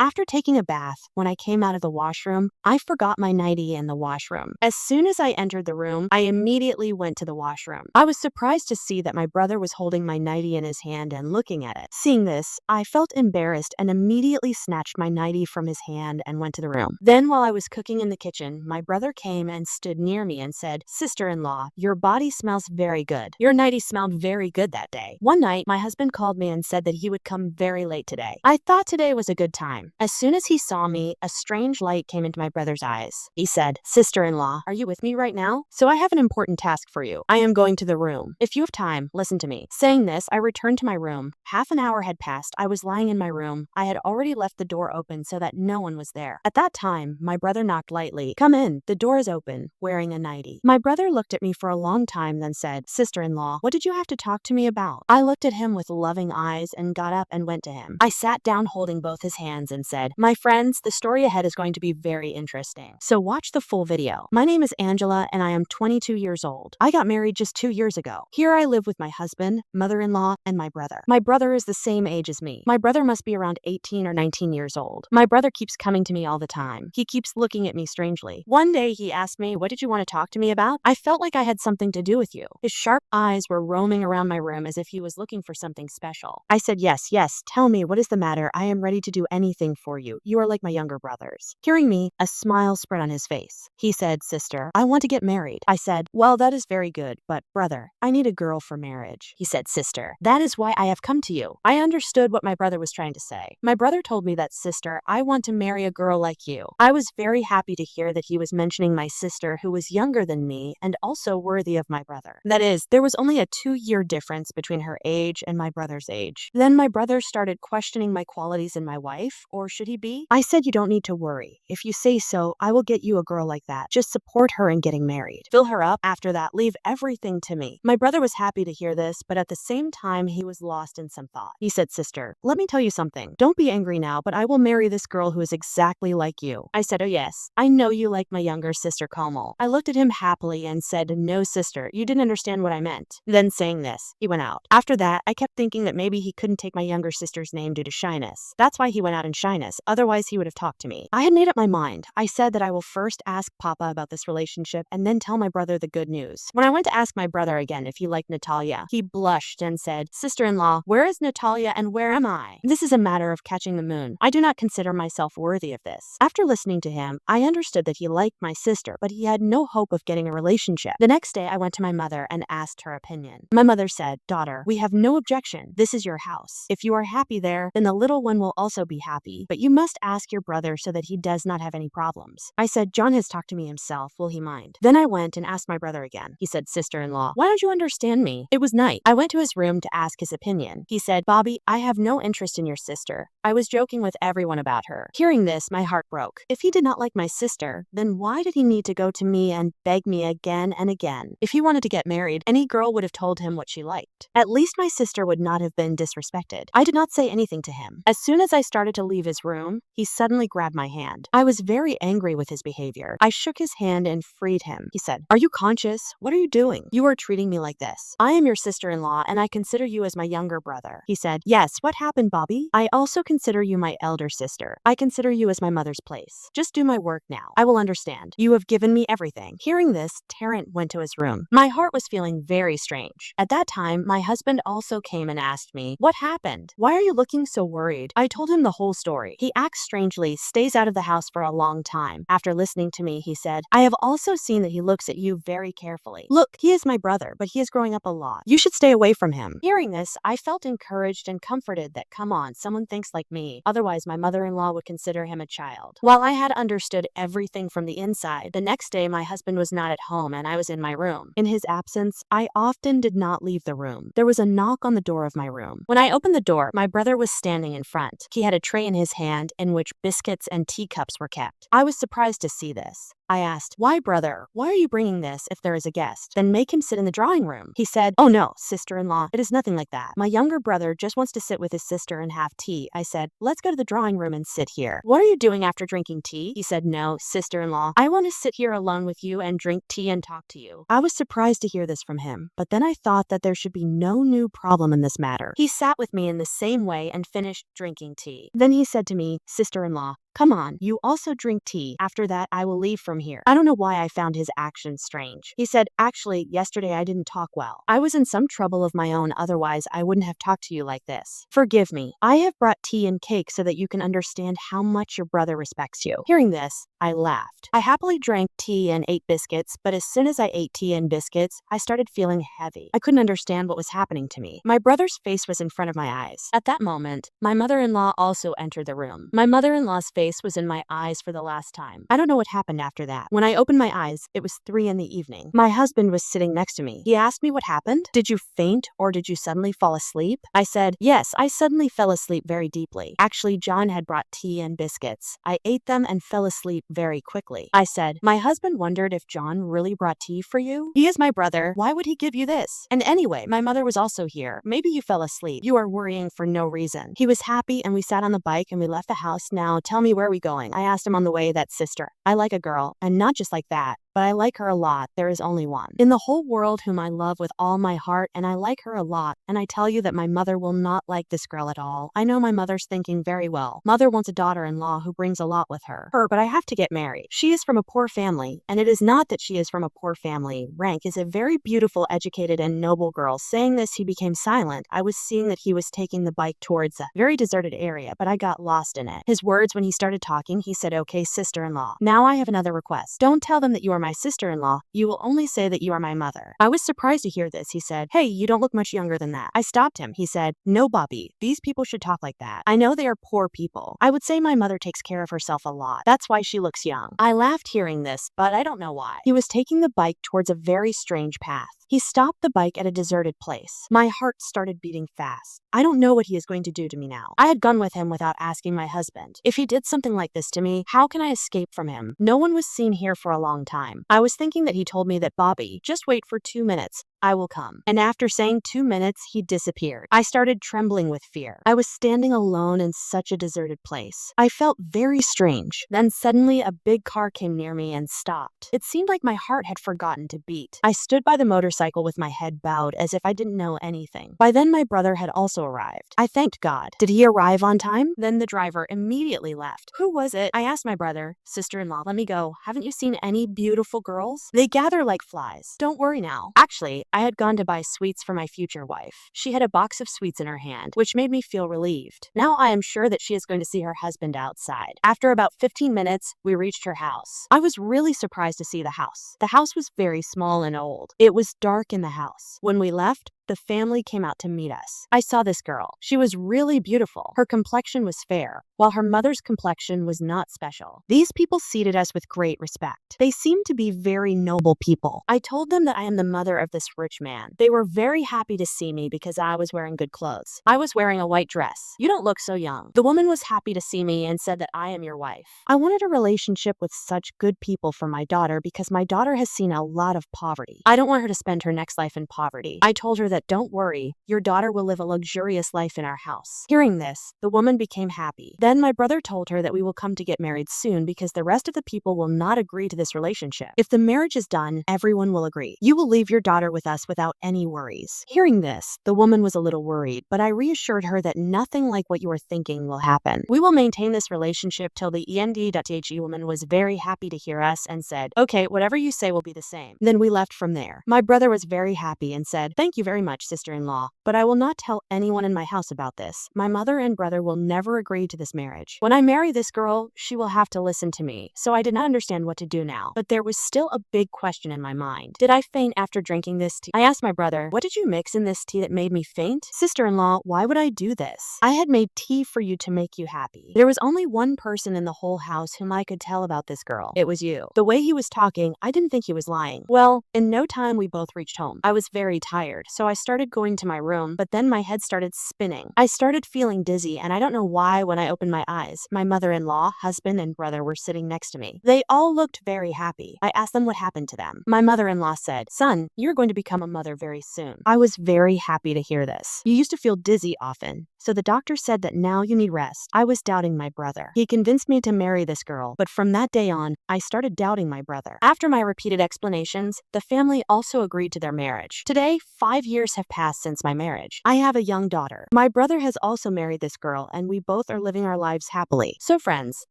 After taking a bath, when I came out of the washroom, I forgot my nightie in the washroom. As soon as I entered the room, I immediately went to the washroom. I was surprised to see that my brother was holding my nightie in his hand and looking at it. Seeing this, I felt embarrassed and immediately snatched my nightie from his hand and went to the room. Then, while I was cooking in the kitchen, my brother came and stood near me and said, "Sister-in-law, your body smells very good. Your nightie smelled very good that day." One night, my husband called me and said that he would come very late today. I thought today was a good time. As soon as he saw me, a strange light came into my brother's eyes. He said, "Sister-in-law, are you with me right now? So I have an important task for you. I am going to the room. If you have time, listen to me." Saying this, I returned to my room. Half an hour had passed. I was lying in my room. I had already left the door open so that no one was there. At that time, my brother knocked lightly. "Come in. The door is open," wearing a nightie. My brother looked at me for a long time, then said, "Sister-in-law, what did you have to talk to me about?" I looked at him with loving eyes and got up and went to him. I sat down holding both his hands and said, "My friends, the story ahead is going to be very interesting. So watch the full video. My name is Angela and I am 22 years old. I got married just 2 years ago. Here I live with my husband, mother-in-law, and my brother. My brother is the same age as me. My brother must be around 18 or 19 years old. My brother keeps coming to me all the time. He keeps looking at me strangely. One day he asked me, 'What did you want to talk to me about?' I felt like I had something to do with you." His sharp eyes were roaming around my room as if he was looking for something special. I said, Yes, tell me, what is the matter? I am ready to do anything for you. You are like my younger brothers." Hearing me, a smile spread on his face. He said, "Sister, I want to get married." I said, "Well, that is very good, but brother, I need a girl for marriage." He said, "Sister, that is why I have come to you." I understood what my brother was trying to say. My brother told me that, "Sister, I want to marry a girl like you." I was very happy to hear that he was mentioning my sister who was younger than me and also worthy of my brother. That is, there was only a 2-year difference between her age and my brother's age. Then my brother started questioning my qualities in my wife, or should he be? I said, "You don't need to worry. If you say so, I will get you a girl like that. Just support her in getting married. Fill her up. After that, leave everything to me." My brother was happy to hear this, but at the same time, he was lost in some thought. He said, "Sister, let me tell you something. Don't be angry now, but I will marry this girl who is exactly like you." I said, "Oh yes, I know you like my younger sister Komal." I looked at him happily and said, "No, sister, you didn't understand what I meant." Then saying this, he went out. After that, I kept thinking that maybe he couldn't take my younger sister's name due to shyness. That's why he went out in shyness, otherwise he would have talked to me. I had made up my mind. I said that I will first ask Papa about this relationship and then tell my brother the good news. When I went to ask my brother again if he liked Natalia, he blushed and said, "Sister-in-law, where is Natalia and where am I? This is a matter of catching the moon. I do not consider myself worthy of this." After listening to him, I understood that he liked my sister, but he had no hope of getting a relationship. The next day, I went to my mother and asked her opinion. My mother said, "Daughter, we have no objection. This is your house. If you are happy there, then the little one will also be happy, but you must ask your brother so that he does not have any problems." I said, "John has talked to me himself. Will he mind?" Then I went and asked my brother again. He said, "Sister-in-law, why don't you understand me?" It was night. I went to his room to ask his opinion. He said, "Bobby, I have no interest in your sister. I was joking with everyone about her." Hearing this, my heart broke. If he did not like my sister, then why did he need to go to me and beg me again and again? If he wanted to get married, any girl would have told him what she liked. At least my sister would not have been disrespected. I did not say anything to him. As soon as I started to leave his room, he suddenly grabbed my hand. I was very angry with his behavior. I shook his hand and freed him. He said, "Are you conscious? What are you doing? You are treating me like this. I am your sister-in-law and I consider you as my younger brother." He said, "Yes, what happened, Bobby? I also consider you my elder sister. I consider you as my mother's place. Just do my work now. I will understand. You have given me everything." Hearing this, Terrence went to his room. My heart was feeling very strange. At that time, my husband also came and asked me, "What happened? Why are you looking so worried?" I told him the whole story. He acts strangely, stays out of the house for a long time. After listening to me, he said, "I have also seen that he looks at you very carefully. Look, he is my brother, but he is growing up a lot. You should stay away from him." Hearing this, I felt encouraged and comforted that, come on, someone thinks like me. Otherwise, my mother-in-law would consider him a child. While I had understood everything from the inside, the next day my husband was not at home and I was in my room. In his absence, I often did not leave the room. There was a knock on the door of my room. When I opened the door, my brother was standing in front. He had a tray in his hand in which biscuits and teacups were kept. I was surprised to see this. I asked, "Why, brother? Why are you bringing this if there is a guest? Then make him sit in the drawing room." He said, "Oh no, sister-in-law, it is nothing like that. My younger brother just wants to sit with his sister and have tea." I said, "Let's go to the drawing room and sit here." "What are you doing after drinking tea?" He said, "No, sister-in-law, I want to sit here alone with you and drink tea and talk to you." I was surprised to hear this from him, but then I thought that there should be no new problem in this matter. He sat with me in the same way and finished drinking tea. Then he said to me, "Sister-in-law, come on, you also drink tea. After that, I will leave from here." I don't know why I found his actions strange. He said, "Actually, yesterday I didn't talk well. I was in some trouble of my own, otherwise I wouldn't have talked to you like this. Forgive me. I have brought tea and cake so that you can understand how much your brother respects you." Hearing this, I laughed. I happily drank tea and ate biscuits, but as soon as I ate tea and biscuits, I started feeling heavy. I couldn't understand what was happening to me. My brother's face was in front of my eyes. At that moment, my mother-in-law also entered the room. My mother-in-law's face was in my eyes for the last time. I don't know what happened after that. When I opened my eyes, it was 3 in the evening. My husband was sitting next to me. He asked me what happened. "Did you faint or did you suddenly fall asleep?" I said, "Yes, I suddenly fell asleep very deeply. Actually, John had brought tea and biscuits. I ate them and fell asleep very quickly." I said, "My husband wondered if John really brought tea for you? He is my brother. Why would he give you this? And anyway, my mother was also here. Maybe you fell asleep. You are worrying for no reason." He was happy and we sat on the bike and we left the house. "Now tell me, where are we going?" I asked him on the way. "That sister. I like a girl, and not just like that, but I like her a lot. There is only one in the whole world whom I love with all my heart, and I like her a lot, and I tell you that my mother will not like this girl at all. I know my mother's thinking very well. Mother wants a daughter-in-law who brings a lot with her, but I have to get married. She is from a poor family, and it is not that she is from a poor family. Rank is a very beautiful, educated, and noble girl." Saying this, he became silent. I was seeing that he was taking the bike towards a very deserted area, but I got lost in it. His words, when he started talking, he said, "Okay, sister-in-law, now I have another request. Don't tell them that you are my sister-in-law. You will only say that you are my mother." I was surprised to hear this. He said, "Hey, you don't look much younger than that." I stopped him. He said, "No, Bobby, these people should talk like that. I know they are poor people. I would say my mother takes care of herself a lot. That's why she looks young." I laughed hearing this, but I don't know why. He was taking the bike towards a very strange path. He stopped the bike at a deserted place. My heart started beating fast. I don't know what he is going to do to me now. I had gone with him without asking my husband. If he did something like this to me, how can I escape from him? No one was seen here for a long time. I was thinking that he told me that, "Bobby, just wait for 2 minutes. I will come." And after saying 2 minutes, he disappeared. I started trembling with fear. I was standing alone in such a deserted place. I felt very strange. Then suddenly a big car came near me and stopped. It seemed like my heart had forgotten to beat. I stood by the motorcycle with my head bowed as if I didn't know anything. By then my brother had also arrived. I thanked God. Did he arrive on time? Then the driver immediately left. "Who was it?" I asked my brother. "Sister-in-law, let me go. Haven't you seen any beautiful girls? They gather like flies. Don't worry now." Actually, I had gone to buy sweets for my future wife. She had a box of sweets in her hand, which made me feel relieved. Now I am sure that she is going to see her husband outside. After about 15 minutes, we reached her house. I was really surprised to see the house. The house was very small and old. It was dark in the house. When we left, the family came out to meet us. I saw this girl. She was really beautiful. Her complexion was fair, while her mother's complexion was not special. These people seated us with great respect. They seemed to be very noble people. I told them that I am the mother of this rich man. They were very happy to see me because I was wearing good clothes. I was wearing a white dress. "You don't look so young." The woman was happy to see me and said that I am your wife. I wanted a relationship with such good people for my daughter because my daughter has seen a lot of poverty. I don't want her to spend her next life in poverty. I told her that, "Don't worry, your daughter will live a luxurious life in our house." Hearing this, the woman became happy. Then my brother told her that we will come to get married soon because the rest of the people will not agree to this relationship. If the marriage is done, everyone will agree. You will leave your daughter with us without any worries. Hearing this, the woman was a little worried, but I reassured her that nothing like what you are thinking will happen. We will maintain this relationship till the end. The woman was very happy to hear us and said, "Okay, whatever you say will be the same." Then we left from there. My brother was very happy and said, "Thank you very much, sister-in-law, but I will not tell anyone in my house about this. My mother and brother will never agree to this marriage. When I marry this girl, she will have to listen to me." So I did not understand what to do now, but there was still a big question in my mind. Did I faint after drinking this tea? I asked my brother, "What did you mix in this tea that made me faint?" "Sister-in-law, why would I do this? I had made tea for you to make you happy. There was only one person in the whole house whom I could tell about this girl. It was you." The way he was talking, I didn't think he was lying. Well, in no time we both reached home. I was very tired, so I started going to my room, but then my head started spinning. I started feeling dizzy, and I don't know why when I opened my eyes, my mother-in-law, husband, and brother were sitting next to me. They all looked very happy. I asked them what happened to them. My mother-in-law said, "Son, you're going to become a mother very soon." I was very happy to hear this. "You used to feel dizzy often, so the doctor said that now you need rest." I was doubting my brother. He convinced me to marry this girl, but from that day on, I started doubting my brother. After my repeated explanations, the family also agreed to their marriage. Today, 5 years have passed since my marriage. I have a young daughter. My brother has also married this girl, and we both are living our lives happily. So friends,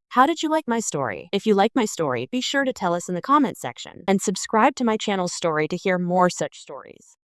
how did you like my story? If you like my story, be sure to tell us in the comment section and subscribe to my channel's story to hear more such stories.